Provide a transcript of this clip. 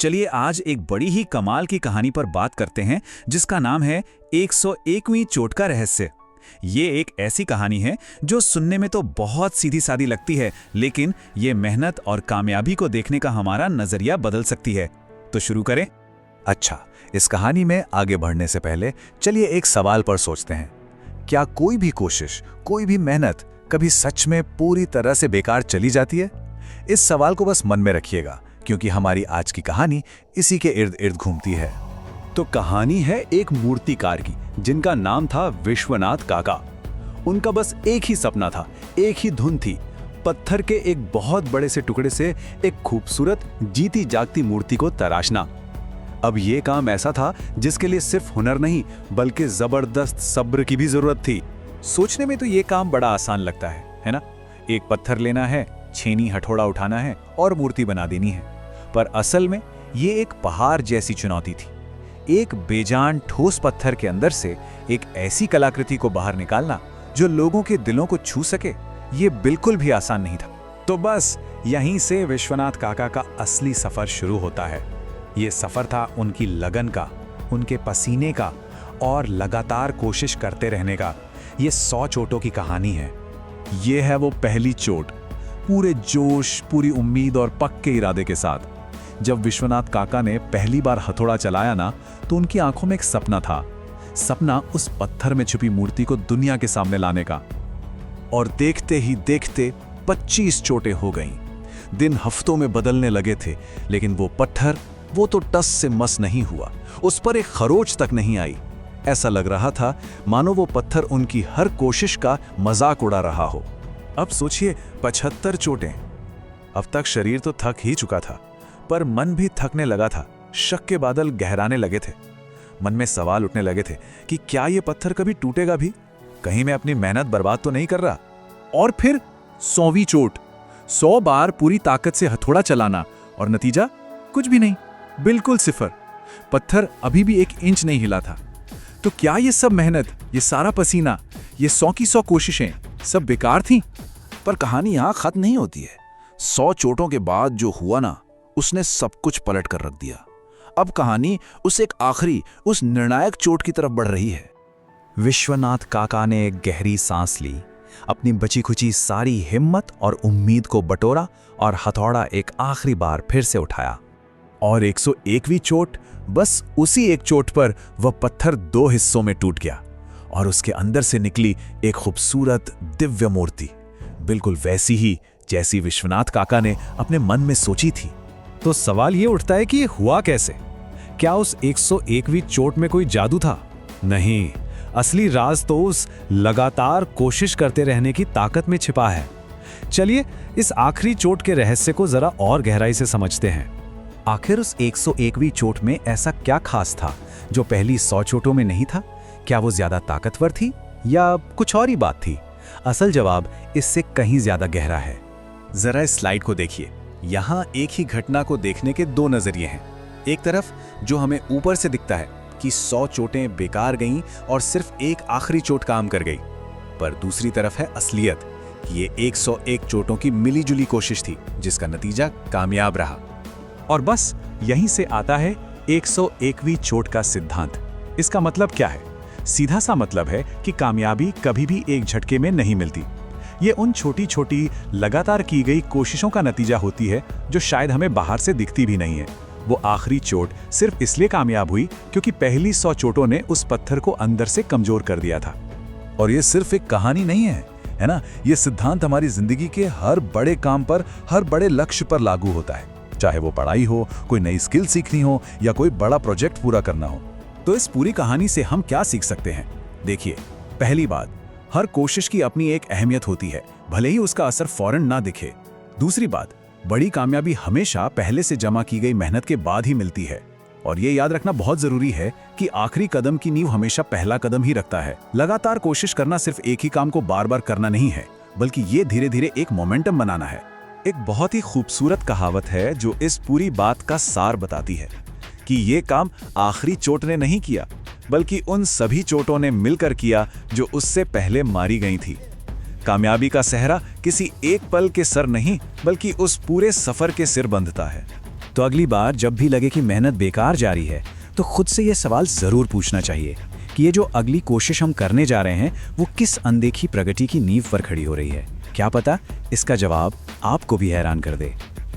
चलिए आज एक बड़ी ही कमाल की कहानी पर बात करते हैं जिसका नाम है 101वीं चोट का रहस्य। ये एक ऐसी कहानी है जो सुनने में तो बहुत सीधी सादी लगती है, लेकिन ये मेहनत और कामयाबी को देखने का हमारा नजरिया बदल सकती है। तो शुरू करें। अच्छा, इस कहानी में आगे बढ़ने से पहले चलिए एक सवाल पर सोचते हैं। क्या कोई भी कोशिश, कोई भी मेहनत कभी सच में पूरी तरह से बेकार चली जाती है? इस सवाल को बस मन में रखिएगा, क्योंकि हमारी आज की कहानी इसी के इर्द गिर्द घूमती है। तो कहानी है एक मूर्तिकार की जिनका नाम था विश्वनाथ काका। उनका बस एक ही सपना था, एक ही धुन थी, पत्थर के एक बहुत बड़े से टुकड़े से एक खूबसूरत जीती जागती मूर्ति को तराशना। अब ये काम ऐसा था जिसके लिए सिर्फ हुनर नहीं बल्कि जबरदस्त सब्र की भी जरूरत थी। सोचने में तो ये काम बड़ा आसान लगता है ना? एक पत्थर लेना है, छेनी हथौड़ा उठाना है और मूर्ति बना देनी है। पर असल में ये एक पहाड़ जैसी चुनौती थी। एक बेजान ठोस पत्थर के अंदर से एक ऐसी कलाकृति को बाहर निकालना जो लोगों के दिलों को छू सके, ये बिल्कुल भी आसान नहीं था। तो बस यहीं से विश्वनाथ काका का असली सफर शुरू होता है। ये सफर था उनकी लगन का, उनके पसीने का और लगातार कोशिश करते रहने का। ये 100 चोटों की कहानी है। ये है वो पहली चोट, पूरे जोश, पूरी उम्मीद और पक्के इरादे के साथ। जब विश्वनाथ काका ने पहली बार हथौड़ा चलाया ना, तो उनकी आंखों में एक सपना था। सपना उस पत्थर में छुपी मूर्ति को दुनिया के सामने लाने का। और देखते ही देखते 25 चोटें हो गईं। दिन हफ्तों में बदलने लगे थे, लेकिन वो पत्थर, वो तो टस से मस नहीं हुआ। उस पर एक खरोच तक नहीं आई। ऐसा लग रहा था मानो वो पत्थर उनकी हर कोशिश का मजाक उड़ा रहा हो। अब सोचिए, 75 चोटें। अब तक शरीर तो थक ही चुका था, पर मन भी थकने लगा था। शक के बादल गहराने लगे थे। मन में सवाल उठने लगे थे कि क्या ये पत्थर कभी टूटेगा भी? कहीं मैं अपनी मेहनत बर्बाद तो नहीं कर रहा? और फिर 100वीं चोट। 100 बार पूरी ताकत से हथौड़ा चलाना और नतीजा कुछ भी नहीं, बिल्कुल सिफर। पत्थर अभी भी 1 इंच नहीं हिला था। तो क्या ये सब मेहनत, ये सारा पसीना, ये 100 की 100 कोशिशें सब बेकार थीं? पर कहानी यहाँ खत्म नहीं होती है। 100 चोटों के बाद जो हुआ ना, उसने सब कुछ पलट कर रख दिया। अब कहानी उस एक आखिरी, उस निर्णायक चोट की तरफ बढ़ रही है। विश्वनाथ काका ने एक गहरी सांस ली, अपनी बची खुची सारी हिम्मत और उम्मीद को बटोरा और हथौड़ा एक आखिरी बार फिर से उठाया। और 101वीं चोट, बस उसी एक चोट पर वह पत्थर 2 हिस्सों में टूट गया और उसके अंदर से निकली एक खूबसूरत दिव्य मूर्ति, बिल्कुल वैसी ही जैसी विश्वनाथ काका ने अपने मन में सोची थी। तो सवाल ये उठता है कि ये हुआ कैसे? क्या उस 101वीं चोट में कोई जादू था? नहीं, असली राज तो उस लगातार कोशिश करते रहने की ताकत में छिपा है। चलिए इस आखिरी चोट के रहस्य को जरा और गहराई से समझते हैं। आखिर उस 101वीं चोट में ऐसा क्या खास था जो पहली 100 चोटों में नहीं था? क्या वो ज्यादा ताकतवर थी या कुछ और ही बात थी? असल जवाब इससे कहीं ज्यादा गहरा है। जरा इस स्लाइड को देखिए। यहाँ एक ही घटना को देखने के 2 नजरिए हैं। एक तरफ जो हमें ऊपर से दिखता है कि 100 चोटें बेकार गईं और सिर्फ एक आखिरी चोट काम कर गई, पर दूसरी तरफ है असलियत कि ये 101 चोटों की मिलीजुली कोशिश थी जिसका नतीजा कामयाब रहा। और बस यहीं से आता है 101वीं चोट का सिद्धांत। इसका मतलब क्या है? सीधा सा मतलब है कि कामयाबी कभी भी एक झटके में नहीं मिलती। ये उन छोटी छोटी लगातार की गई कोशिशों का नतीजा होती है जो शायद हमें बाहर से दिखती भी नहीं है। वो आखिरी चोट सिर्फ इसलिए कामयाब हुई क्योंकि पहली 100 चोटों ने उस पत्थर को अंदर से कमजोर कर दिया था। और ये सिर्फ एक कहानी नहीं है ना? ये सिद्धांत हमारी जिंदगी के हर बड़े काम पर, हर बड़े लक्ष्य पर लागू होता है। चाहे वो पढ़ाई हो, कोई नई स्किल सीखनी हो या कोई बड़ा प्रोजेक्ट पूरा करना हो। तो इस पूरी कहानी से हम क्या सीख सकते हैं? देखिए, पहली बात, हर कोशिश की अपनी एक अहमियत होती है, भले ही उसका असर फौरन ना दिखे। दूसरी बात, बड़ी कामयाबी हमेशा पहले से जमा की गई मेहनत के बाद ही मिलती है। और ये याद रखना बहुत जरूरी है कि आखिरी कदम की नींव हमेशा पहला कदम ही रखता है। लगातार कोशिश करना सिर्फ एक ही काम को बार बार करना नहीं है, बल्कि ये धीरे धीरे एक मोमेंटम बनाना है। एक बहुत ही खूबसूरत कहावत है जो इस पूरी बात का सार बताती है कि ये काम आखिरी चोट ने नहीं किया, बल्कि उन सभी चोटों ने मिलकर किया जो उससे पहले मारी गई थी। कामयाबी का सहरा किसी एक पल के सर नहीं, बल्कि उस पूरे सफर के सिर बंधता है। तो अगली बार जब भी लगे कि मेहनत बेकार जा रही है, तो खुद से ये सवाल ज़रूर पूछना चाहिए कि ये जो अगली कोशिश हम करने जा रहे हैं वो किस अनदेखी प्रगति की नींव पर खड़ी हो रही है। क्या पता इसका जवाब आपको भी हैरान कर दे।